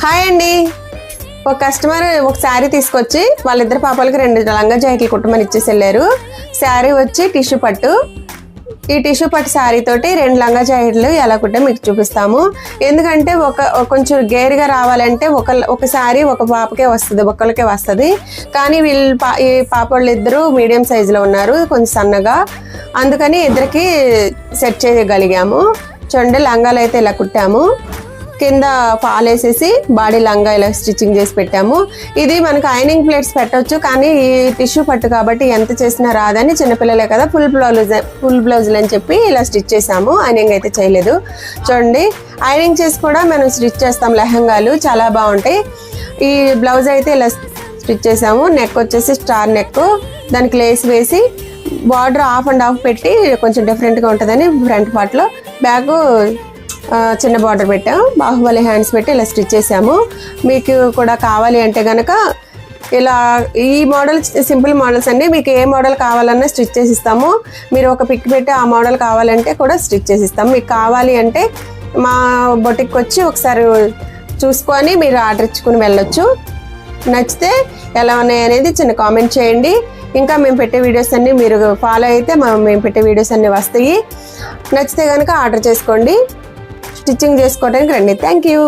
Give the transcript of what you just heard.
Hi అండి. ఒక customer ఒక శారీ తీసుకొచ్చి వాళ్ళిద్దరు పాపలకి 2 లంగా జాకెట్లు కుట్టమని ఇచ్చేసి వెళ్ళారు. శారీ వచ్చి టిష్యూ పట్టు. ఈ టిష్యూ పట్టు శారీ తోటి 2 లంగా జాకెట్లు ఎలా కుట్టే మీకు చూపిస్తాము. ఎందుకంటే కొంచెం గేరుగా రావాలంటే ఒక శారీ ఒక పాపకే వస్తుంది, ఒక్కరికే వస్తుంది. కానీ ఈ పాప వాళ్ళు ఇద్దరు మీడియం సైజులో ఉన్నారు, కొంచెం సన్నగా, అందుకని ఇద్దరికి సెట్ చేయగలిగాము. చూడండి, లంగాలు అయితే ఇలా కుట్టాము. కింద ఫాల్ వేసేసి బాడీ లంగా ఇలా స్టిచ్చింగ్ చేసి పెట్టాము. ఇది మనకు ఐనింగ్ ప్లేట్స్ పెట్టవచ్చు, కానీ ఈ టిష్యూ పట్టు కాబట్టి ఎంత చేసినా రాదని చిన్నపిల్లలే కదా ఫుల్ బ్లౌజులు అని చెప్పి ఇలా స్టిచ్ చేసాము. ఐనింగ్ అయితే చేయలేదు. చూడండి, ఐనింగ్ చేసి కూడా మనం స్టిచ్ చేస్తాం లెహంగాలు, చాలా బాగుంటాయి. ఈ బ్లౌజ్ అయితే ఇలా స్టిచ్ చేసాము. నెక్ వచ్చేసి స్టార్ నెక్, దానికి లేస్ వేసి బార్డర్ ఆఫ్ అండ్ ఆఫ్ పెట్టి కొంచెం డిఫరెంట్గా ఉంటుందని ఫ్రంట్ పార్ట్లో బ్యాగ్ చిన్న బార్డర్ పెట్టాము. బాహుబలి హ్యాండ్స్ పెట్టి ఇలా స్టిచ్ చేసాము. మీకు కూడా కావాలి అంటే కనుక ఇలా ఈ మోడల్ సింపుల్ మోడల్స్ అండి. మీకు ఏ మోడల్ కావాలన్నా స్టిచ్ చేసి ఇస్తాము. మీరు ఒక పిక్ పెట్టి ఆ మోడల్ కావాలంటే కూడా స్టిచ్ చేసి ఇస్తాము. మీకు కావాలి అంటే మా బొటిక్కి వచ్చి ఒకసారి చూసుకొని మీరు ఆర్డర్ ఇచ్చుకుని వెళ్ళొచ్చు. నచ్చితే ఎలా ఉన్నాయి అనేది చిన్న కామెంట్ చేయండి. ఇంకా మేము పెట్టే వీడియోస్ అన్నీ మీరు ఫాలో అయితే మేము పెట్టే వీడియోస్ అన్నీ వస్తాయి. నచ్చితే కనుక ఆర్డర్ చేసుకోండి, స్టిచ్చింగ్ చేసుకోవడానికి రండి. Thank you.